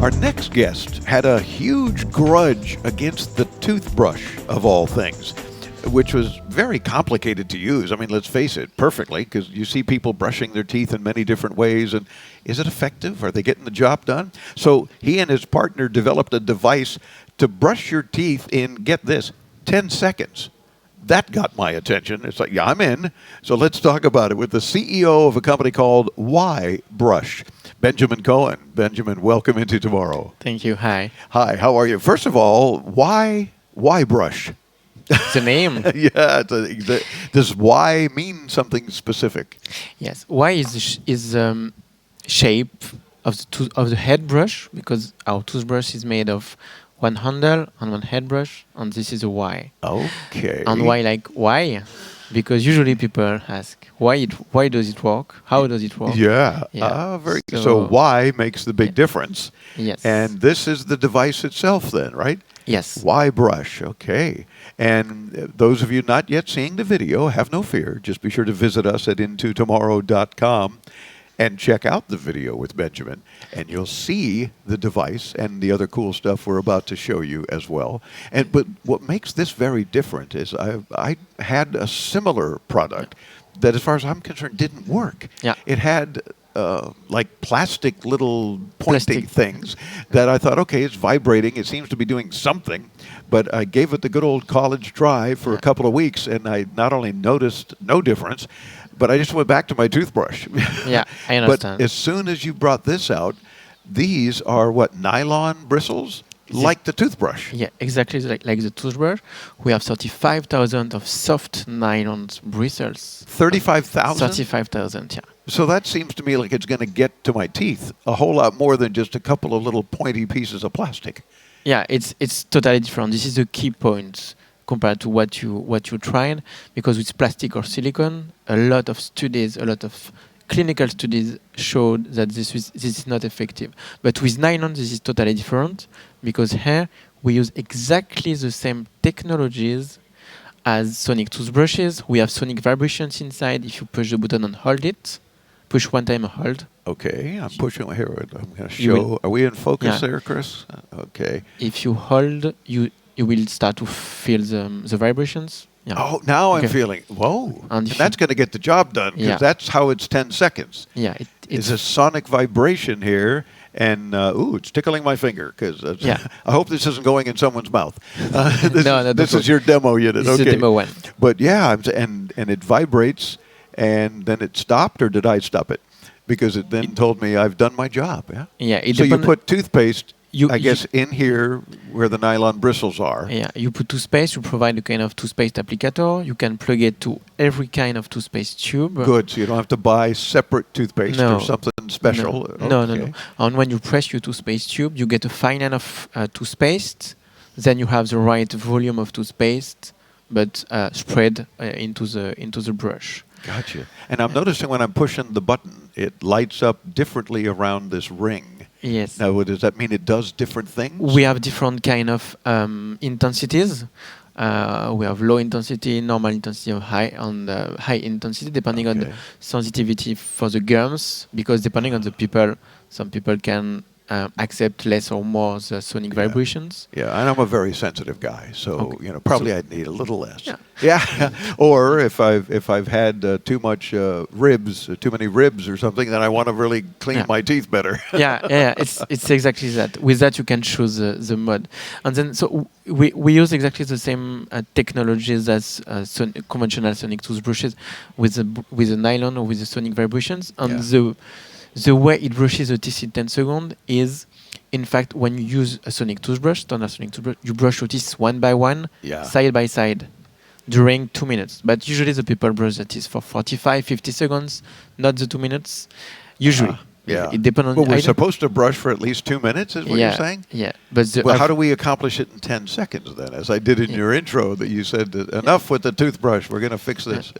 Our next guest had a huge grudge against the toothbrush, of all things, which was very complicated to use. I mean, let's face it, perfectly, because you see people brushing their teeth in many different ways, and is it effective? Are they getting the job done? So he and his partner developed a device to brush your teeth in, get this, 10 seconds. That got my attention. It's like, yeah, I'm in. So let's talk about it with the CEO of a company called YBrush, Benjamin Cohen. Benjamin, welcome into Tomorrow. Thank you. Hi. Hi, how are you? First of all, why YBrush? The name? Yeah. Does Y mean something specific? Yes. Y is shape of the head brush, because our toothbrush is made of one handle and one head brush, and this is a Y. Okay. And why? Because usually people ask, why does it work? How does it work? Yeah. Yeah. So Y makes the big difference. Yes. And this is the device itself then, right? Yes. YBrush, okay. And those of you not yet seeing the video, have no fear. Just be sure to visit us at intotomorrow.com and check out the video with Benjamin, and you'll see the device and the other cool stuff we're about to show you as well. But what makes this very different is I had a similar product that, as far as I'm concerned, didn't work. Yeah. It had like plastic little pointy things that I thought, okay, it's vibrating. It seems to be doing something. But I gave it the good old college try for a couple of weeks, and I not only noticed no difference, but I just went back to my toothbrush. Yeah, I understand. But as soon as you brought this out, these are what, nylon bristles? Like the toothbrush. Yeah, exactly like the toothbrush. We have 35,000 of soft nylon bristles. 35,000? 35,000, yeah. So that seems to me like it's going to get to my teeth a whole lot more than just a couple of little pointy pieces of plastic. Yeah, it's totally different. This is the key point compared to what you tried, because with plastic or silicone, a lot of clinical studies showed that this is not effective. But with nylon, this is totally different, because here we use exactly the same technologies as sonic toothbrushes. We have sonic vibrations inside. If you push the button and hold it, push one time and hold. Okay, I'm pushing here. I'm going to show. Are we in focus there, Chris? Okay. If you hold, you will start to feel the vibrations. Yeah. Oh, now I'm feeling, whoa. And that's going to get the job done, because that's how it's 10 seconds. Yeah. It's a sonic vibration here, and, it's tickling my finger, because I hope this isn't going in someone's mouth. This is your demo unit. This is the demo one. But yeah, and it vibrates, and then it stopped, or did I stop it? Because it then told me I've done my job, yeah? Yeah. So you put toothpaste, I guess, in here where the nylon bristles are. Yeah, you put toothpaste, you provide a kind of toothpaste applicator. You can plug it to every kind of toothpaste tube. Good, so you don't have to buy separate toothpaste or something special. No. And when you press your toothpaste tube, you get a fine line of toothpaste. Then you have the right volume of toothpaste, but spread into the brush. Gotcha. And I'm noticing when I'm pushing the button, it lights up differently around this ring. Yes. Now, does that mean it does different things? We have different kind of intensities. We have low intensity, normal intensity, or high intensity, depending on the sensitivity for the gums. Because depending on the people, some people can accept less or more the sonic vibrations. Yeah, and I'm a very sensitive guy, so probably I'd need a little less. Yeah. Or if I've had too many ribs or something, then I want to really clean my teeth better. Yeah. It's exactly that. With that, you can choose the mode, and then so we use exactly the same technologies as conventional sonic toothbrushes with the nylon or with the sonic vibrations, and the way it brushes the teeth in 10 seconds is, in fact, when you use a sonic toothbrush, standard sonic toothbrush, you brush your teeth one by one, side by side, during 2 minutes. But usually the people brush their teeth for 45, 50 seconds, not the 2 minutes. Usually. It depends on. But we're supposed to brush for at least 2 minutes, is what you're saying? Yeah. But how do we accomplish it in 10 seconds then? As I did in your intro, that you said, enough with the toothbrush, we're going to fix this.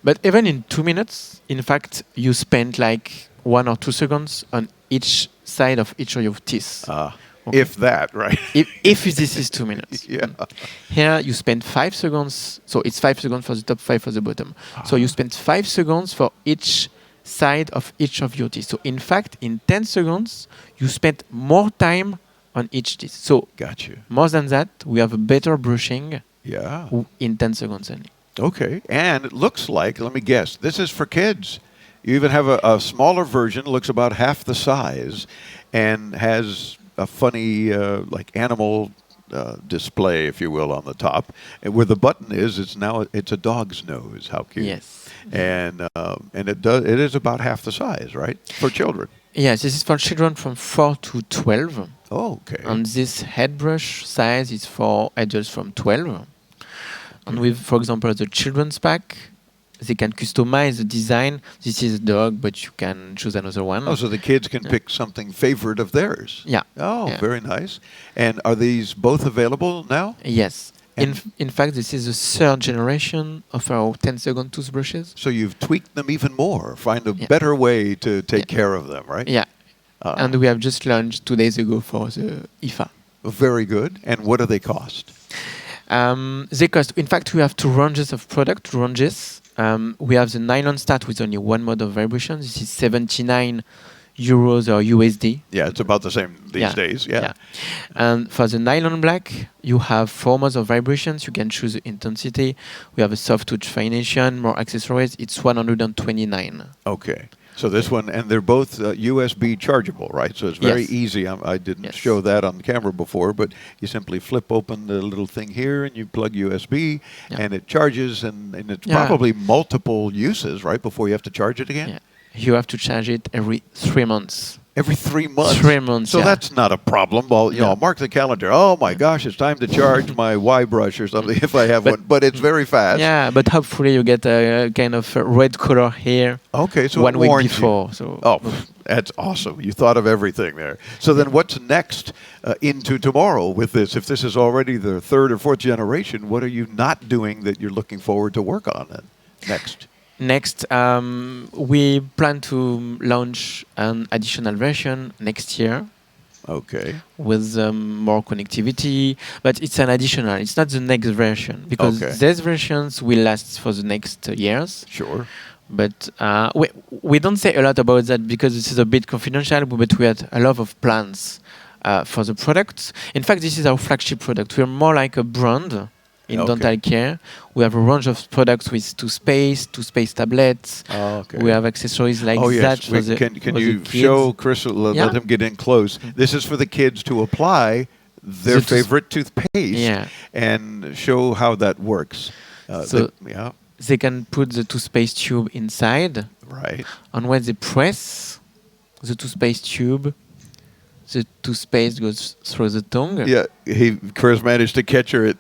But even in 2 minutes, in fact, you spend like 1 or 2 seconds on each side of each of your teeth. If that, right? if this is 2 minutes. Here you spend 5 seconds, so it's 5 seconds for the top, 5 for the bottom. So you spend 5 seconds for each side of each of your teeth. So in fact, in 10 seconds, you spend more time on each teeth. So Gotcha. more than that, we have a better brushing Yeah. in 10 seconds only. Okay. And it looks like, let me guess, this is for kids. You even have a smaller version, looks about half the size, and has a funny, like animal display, if you will, on the top. And where the button is, it's a dog's nose. How cute! Yes. And it is about half the size, right, for children. Yes, this is for children from 4 to 12. Oh, okay. And this head brush size is for adults from 12. And with, for example, the children's pack, they can customize the design. This is a dog, but you can choose another one. Oh, so the kids can pick something favorite of theirs. Yeah. Oh, Yeah. very nice. And are these both available now? Yes. And In fact, this is the third generation of our 10-second toothbrushes. so you've tweaked them even more, find a Yeah. better way to take Yeah. care of them, right? Yeah. Uh, And we have just launched 2 days ago for the IFA. Very good. And what do they cost? They cost, in fact, we have 2 ranges of product, 2 ranges. We have the nylon start with only 1 mode of vibration. This is 79 euros or USD. Yeah, it's about the same these Yeah. days. Yeah. And for the nylon black, you have 4 modes of vibrations. You can choose the intensity. We have a soft touch foundation, more accessories. It's 129. Okay. So this one, and they're both USB chargeable, right? So it's very Yes. easy. I didn't Yes. show that on camera before, but you simply flip open the little thing here and you plug USB Yeah. and it charges, and it's Yeah. probably multiple uses, right, before you have to charge it again? Yeah. You have to charge it every 3 months. Every 3 months. 3 months. So yeah. that's not a problem. Well, you know, Yeah. I'll mark the calendar. Oh my gosh, it's time to charge my YBrush or something if I have one. But it's very fast. Yeah, but hopefully you get a kind of red color here Okay, so 1 it week warns you. before. So Oh, that's awesome. You thought of everything there. So then what's next into tomorrow with this? If this is already the 3rd or 4th generation, what are you not doing that you're looking forward to work on then next? Next, we plan to launch an additional version next year Okay. with more connectivity, but it's an additional. It's not the next version because Okay. these versions will last for the next years. Sure. But we don't say a lot about that because this is a bit confidential, but we had a lot of plans for the products. In fact, this is our flagship product. We're more like a brand in Okay. dental care. We have a range of products with toothpaste tablets. Oh, okay. We have accessories like oh, that yes. for the Can for the you kids. show Chris, let Yeah. him get in close. This is for the kids to apply their The favorite toothpaste Yeah. and show how that works. So- yeah, They can put the toothpaste tube inside, right. and when they press the toothpaste tube, the toothpaste goes through the tongue. Yeah, Chris managed to capture it.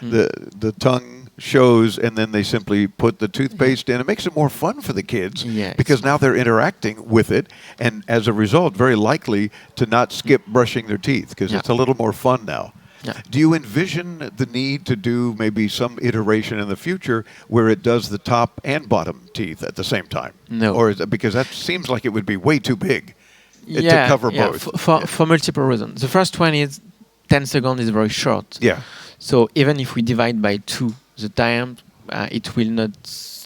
Mm. The tongue shows, and then they simply put the toothpaste in. It makes it more fun for the kids Yes. because now they're interacting with it, and as a result, very likely to not skip brushing their teeth because Yeah. it's a little more fun now. Yeah. Do you envision the need to do maybe some iteration in the future where it does the top and bottom teeth at the same time? No. Or is it, because that seems like it would be way too big to cover both. For multiple reasons. The first one is 10 seconds is very short. Yeah. So even if we divide by 2 the time, it will not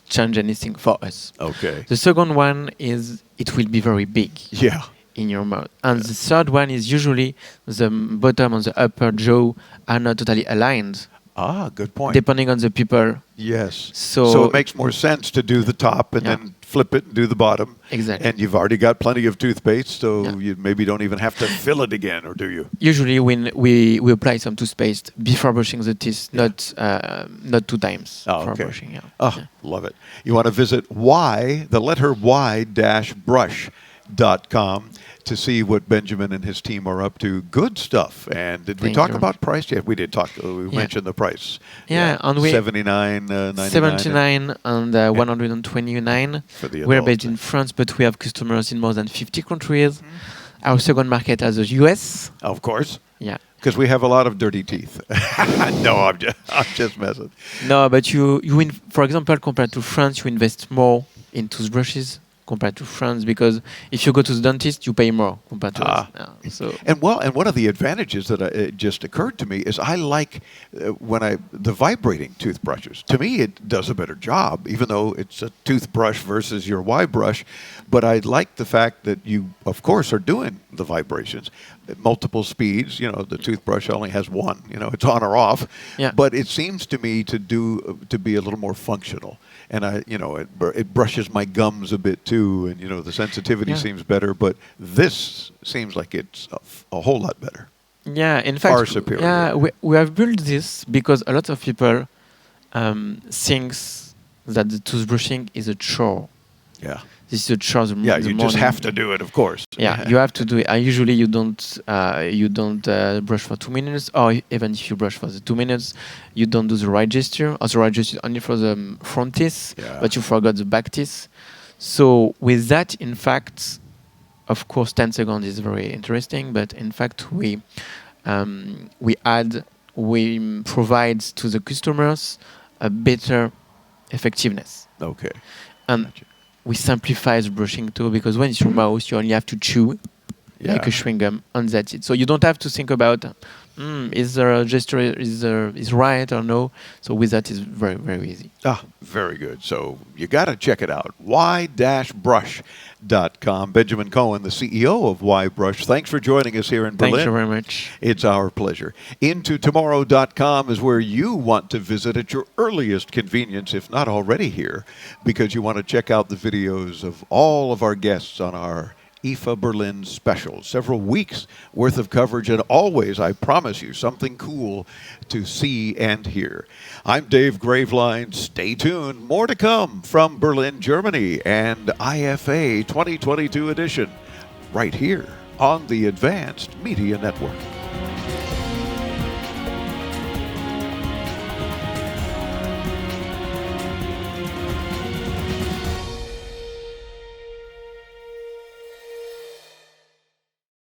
change anything for us. Okay. The second one is it will be very big Yeah. in your mouth. And the third one is usually the bottom and the upper jaw are not totally aligned, Ah, good point. depending on the people. Yes. So- it makes more sense to do the top and Yeah. then flip it and do the bottom. Exactly. And you've already got plenty of toothpaste, so Yeah. you maybe don't even have to fill it again, or do you? Usually when we apply some toothpaste before brushing the teeth, not 2 times Oh, for okay. brushing. Yeah. Oh, love it. You want to visit the letter Y-brush.com to see what Benjamin and his team are up to. Good stuff. And did we Thank talk you. about price? Yeah, we did talk. We Yeah. mentioned the price. Yeah, and we- $79.99 79 and 129. for the We're adult. based in France, but we have customers in more than 50 countries. Our second market is the US. Of course. Yeah. Because we have a lot of dirty teeth. No, I'm just messing. No, but for example, compared to France, you invest more in toothbrushes compared to France, because if you go to the dentist, you pay more compared to us. Yeah, so And one of the advantages that it just occurred to me is I like the vibrating toothbrushes. To me, it does a better job, even though it's a toothbrush versus your YBrush. But I like the fact that you, of course, are doing the vibrations at multiple speeds. You know, the toothbrush only has one. You know, it's on or off. Yeah. But it seems to me to be a little more functional. And it brushes my gums a bit too, and the sensitivity seems better. But this seems like it's a whole lot better. Yeah, in fact, Far superior. yeah, we have built this because a lot of people thinks that the toothbrushing is a chore. Yeah. This is a chore. Yeah, you just have to do it, of course. Yeah, you have to do it. Usually, you don't brush for 2 minutes, or even if you brush for the 2 minutes, you don't do the right gesture, or the right gesture only for the front teeth, but you forgot the back teeth. So with that, in fact, of course, 10 seconds is very interesting, but in fact, we provide to the customers a better effectiveness. Okay. And Gotcha. we simplify the brushing too, because when it's your mouth, you only have to chew like a chewing gum, and that's it. So you don't have to think about is there a gesture is right or no. So with that, it's very, very easy. Very good. So you got to check it out. Y-brush.com. Benjamin Cohen, the CEO of YBrush. Thanks for joining us here in Berlin. Thank you very much. It's our pleasure. IntoTomorrow.com is where you want to visit at your earliest convenience, if not already here, because you want to check out the videos of all of our guests on our IFA Berlin special. Several weeks worth of coverage, and always, I promise you, something cool to see and hear. I'm Dave Graveline. Stay tuned. More to come from Berlin, Germany, and IFA 2022 edition right here on the Advanced Media Network.